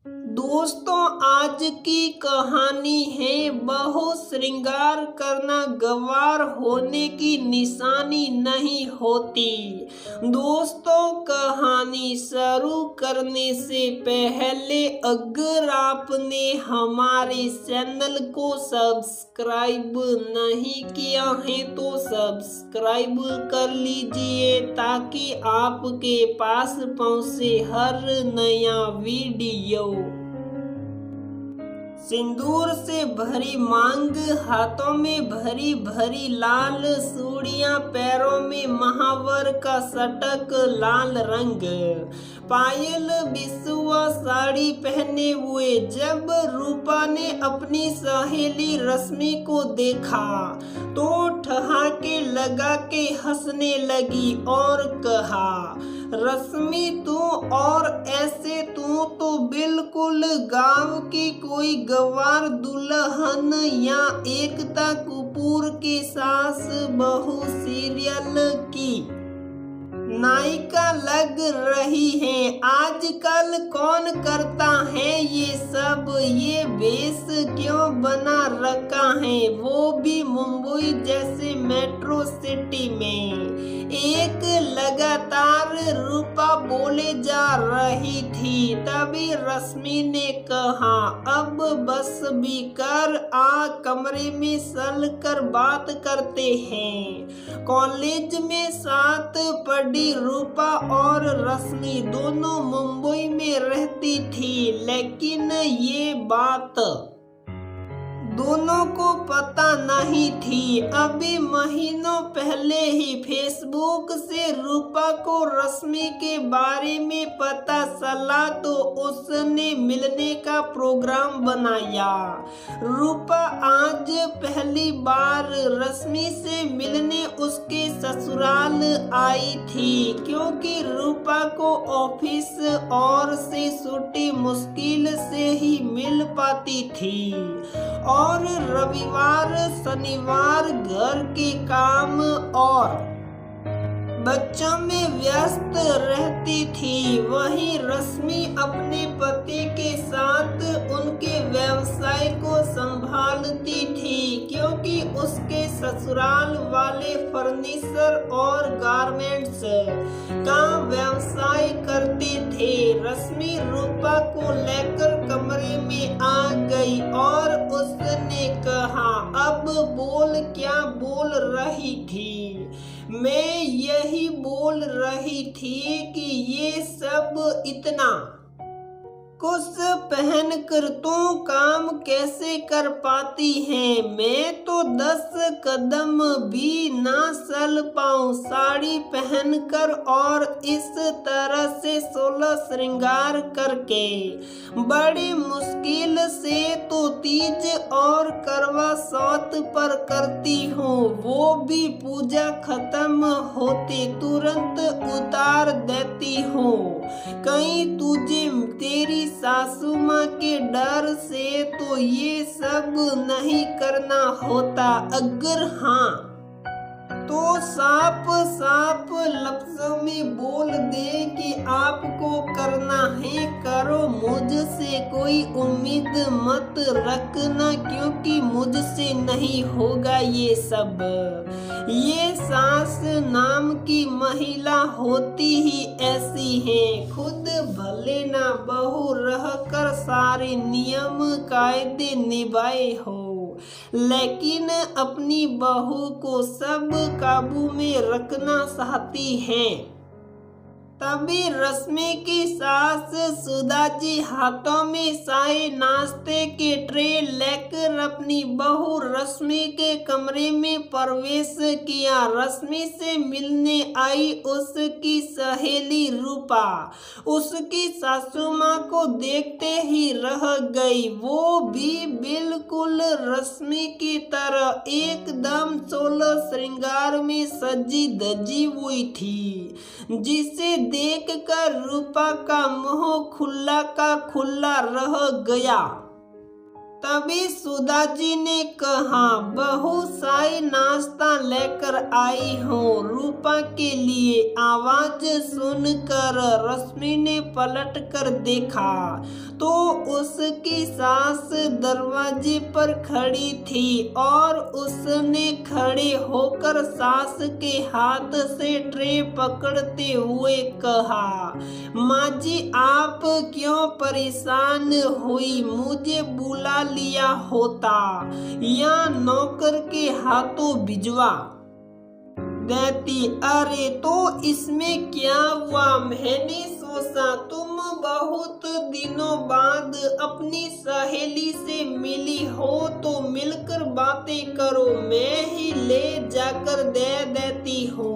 दोस्तों, आज की कहानी है बहु श्रृंगार करना गंवार होने की निशानी नहीं होती। दोस्तों, कहानी शुरू करने से पहले अगर आपने हमारे चैनल को सब्सक्राइब नहीं किया है तो सब्सक्राइब कर लीजिए ताकि आपके पास पहुंचे हर नया वीडियो। सिंदूर से भरी मांग, हाथों में भरी भरी लाल चूड़ियां, पैरों में महावर का सटक लाल रंग, पायल बिसुआ साड़ी पहने हुए जब रूपा ने अपनी सहेली रश्मि को देखा तो ठहाके लगा के हंसने लगी और कहा, रश्मि तू और ऐसे तू तो बिल्कुल गांव की कोई गंवार दुल्हन या एकता कपूर की सास बहू सीरियल की नायिका लग रही है। आजकल कौन करता है ये सब? ये वेश क्यों बना रखा है, वो भी मुंबई जैसे मेट्रो सिटी में? एक लगातार रूपा बोले जा रही थी, तभी रश्मि ने कहा, अब बस भी कर, आ कमरे में चल कर बात करते हैं। कॉलेज में साथ पढ़ी रूपा और रश्मि दोनों मुंबई में रहती थी, लेकिन ये बात दोनों को पता नहीं थी। अभी महीनों पहले ही फेसबुक से रूपा को रश्मि के बारे में पता चला तो उसने मिलने का प्रोग्राम बनाया। रूपा आज पहली बार रश्मि से मिलने उसके ससुराल आई थी, क्योंकि रूपा को ऑफिस और से छुट्टी मुश्किल से ही मिल पाती थी और रविवार शनिवार घर के काम और बच्चों में व्यस्त रहती थी। वहीं रश्मि अपने पति के साथ उनके व्यवसाय को संभालती थी, क्योंकि उसके ससुराल वाले फर्नीचर और गारमेंट्स का व्यवसाय करते थे। रश्मि रूपा को लेकर कमरे में आ गई और उसने कहा, अब बोल, क्या बोल रही थी? मैं यही बोल रही थी कि ये सब इतना कुछ पहनकर तू काम कैसे कर पाती है? मैं तो 10 कदम भी ना चल पाऊं साड़ी पहनकर और इस तरह से 16 श्रृंगार करके। बड़ी मुश्किल से तो तीज और करवा चौथ पर करती हूँ, वो भी पूजा खत्म होते तुरंत उतार देती हूँ। कहीं तुझे तेरी सासू माँ के डर से तो ये सब नहीं करना होता? अगर हाँ तो साफ साफ लफ्जों में बोल दे कि आपको करना है, करो, मुझसे कोई उम्मीद मत रखना, क्योंकि मुझसे नहीं होगा ये सब। ये सास नाम की महिला होती ही ऐसी है, खुद भले ना बहू रहकर सारे नियम कायदे निभाए हो, लेकिन अपनी बहू को सब काबू में रखना चाहती हैं। तभी रश्मि की सास सुधा जी हाथों में चाय नाश्ते के ट्रे लेकर अपनी बहू रश्मि के कमरे में प्रवेश किया। रश्मि से मिलने आई उसकी सहेली रूपा उसकी सासू माँ को देखते ही रह गई। वो भी बिल्कुल रश्मि की तरह एकदम 16 श्रृंगार में सजी धजी हुई थी, जिसे देखकर रूपा का मुंह खुला का खुला रह गया। तभी सुधा जी ने कहा, बहू चाय नाश्ता लेकर आई हूँ रूपा के लिए। आवाज सुनकर रश्मि ने पलट कर देखा तो उसकी सास दरवाजे पर खड़ी थी और उसने खड़े होकर सास के हाथ से ट्रे पकड़ते हुए कहा, माँ जी आप क्यों परेशान हुई, मुझे बुला लिया होता या नौकर के हाथों भिजवा देती। अरे तो इसमें क्या हुआ, मैंने सोचा तुम बहुत दिनों बाद अपनी सहेली से मिली हो तो मिलकर बातें करो, मैं ही ले जाकर दे देती हूँ।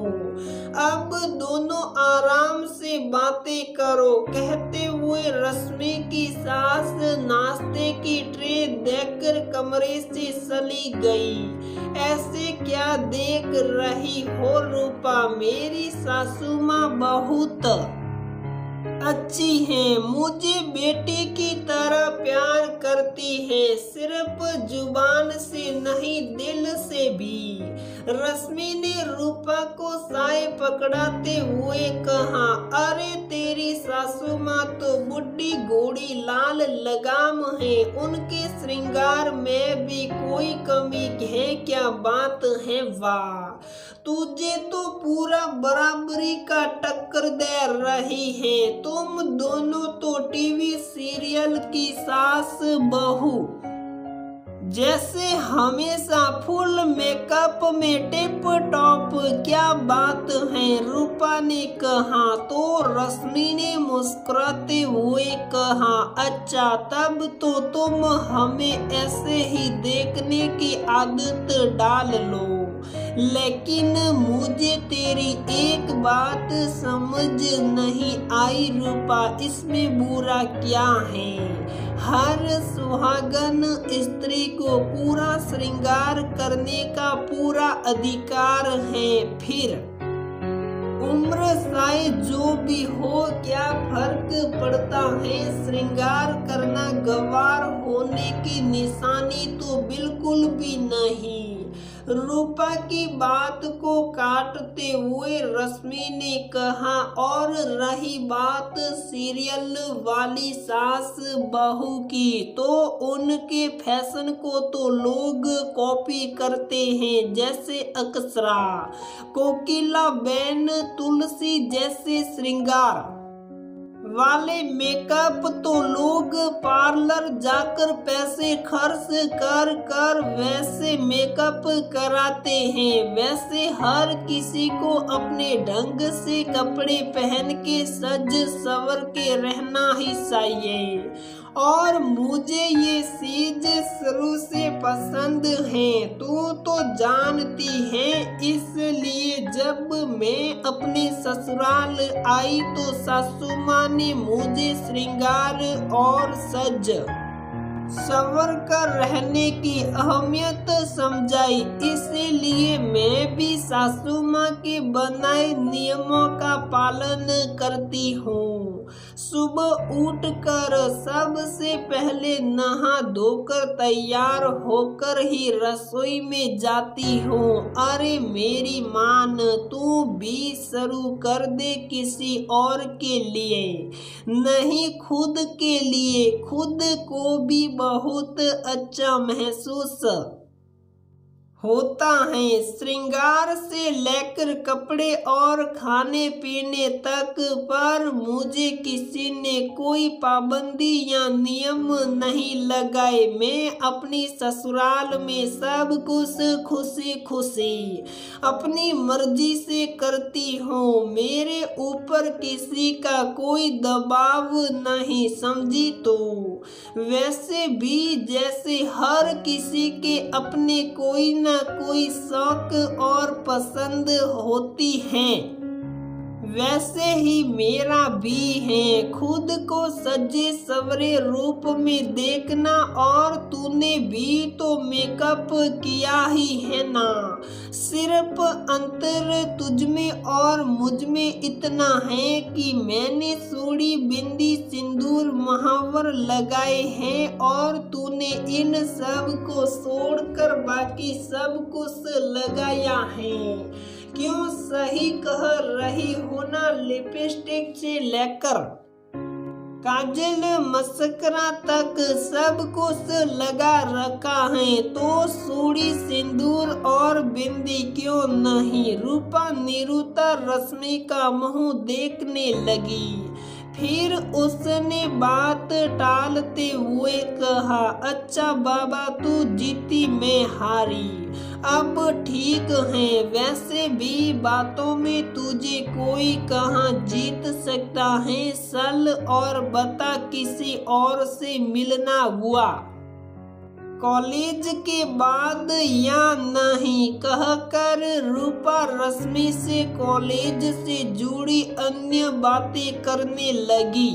अब दोनों आराम से बातें करो, कहते हुए रश्मि की सास नाश्ते की ट्रे देकर कमरे से चली गई। ऐसे क्या देख रही हो रूपा, मेरी सासू माँ बहुत अच्छी है, मुझे बेटे की तरह प्यार करती है, सिर्फ जुबान से नहीं दिल से भी। रश्मि ने रूपा को साए पकड़ाते हुए कहा, अरे तेरी सासू माँ तो बुढ़ी घोड़ी लाल लगाम है, उनके श्रृंगार में भी कोई कमी है क्या, बात है वाह, तुझे तो पूरा बराबरी का टक्कर दे रही है, तुम दोनों तो टीवी सीरियल की सास बहू जैसे हमेशा फुल मेकअप में टिप टॉप, क्या बात है, रूपा ने कहा। तो रश्मि ने मुस्कुराते हुए कहा, अच्छा तब तो तुम हमें ऐसे ही देखने की आदत डाल लो, लेकिन मुझे तेरी एक बात समझ नहीं आई रूपा, इसमें बुरा क्या है, हर सुहागन स्त्री को पूरा श्रृंगार करने का पूरा अधिकार है, फिर उम्र चाहे जो भी हो क्या फर्क पड़ता है, श्रृंगार करना गंवार होने की निशानी तो बिल्कुल भी नहीं। रूपा की बात को काटते हुए रश्मि ने कहा, और रही बात सीरियल वाली सास बहू की, तो उनके फैशन को तो लोग कॉपी करते हैं, जैसे अक्षरा, कोकिला बेन, तुलसी जैसे श्रृंगार वाले मेकअप तो लोग पार्लर जाकर पैसे खर्च कर कर वैसे मेकअप कराते हैं, वैसे हर किसी को अपने ढंग से कपड़े पहन के सज सवर के रहना ही चाहिए, और मुझे ये चीज शुरू से पसंद है, तू तो जानती है, इसलिए जब मैं अपने ससुराल आई तो सासू माँ ने मुझे श्रृंगार और सज सवर कर रहने की अहमियत समझाई, इसीलिए मैं भी सासू माँ के बनाए नियमों का पालन करती हूँ। सुबह उठकर सबसे पहले नहा धोकर तैयार होकर ही रसोई में जाती हूँ। अरे मेरी मान, तू भी शुरू कर दे किसी और के लिए नहीं, खुद के लिए, खुद को भी बहुत अच्छा महसूस होता है। श्रृंगार से लेकर कपड़े और खाने पीने तक पर मुझे किसी ने कोई पाबंदी या नियम नहीं लगाए। मैं अपनी ससुराल में सब कुछ खुशी खुशी अपनी मर्जी से करती हूँ। मेरे ऊपर किसी का कोई दबाव नहीं, समझी? तो वैसे भी जैसे हर किसी के अपने कोई ना कोई शौक और पसंद होती हैं, वैसे ही मेरा भी है। खुद को सजे सवरे रूप में देखना, और तूने भी तो मेकअप किया ही है ना। सिर्फ अंतर तुझमें और मुझ में इतना है कि मैंने चूड़ी बिंदी सिंदूर महावर लगाए हैं, और तूने इन सब को छोड़कर बाकी सब कुछ लगाया है। क्यों सही कह रही हो ना, लिपस्टिक से लेकर काजल मस्करा तक सब कुछ लगा रखा है, तो सूड़ी सिंदूर और बिंदी क्यों नहीं। रूपा निरुता रश्मि का मुंह देखने लगी। फिर उसने बात टालते हुए कहा, अच्छा बाबा तू जीती मैं हारी, अब ठीक है। वैसे भी बातों में तुझे कोई कहाँ जीत सकता है। चल और बता किसी और से मिलना हुआ कॉलेज के बाद या नहीं, कहकर रूपा रश्मि से कॉलेज से जुड़ी अन्य बातें करने लगी।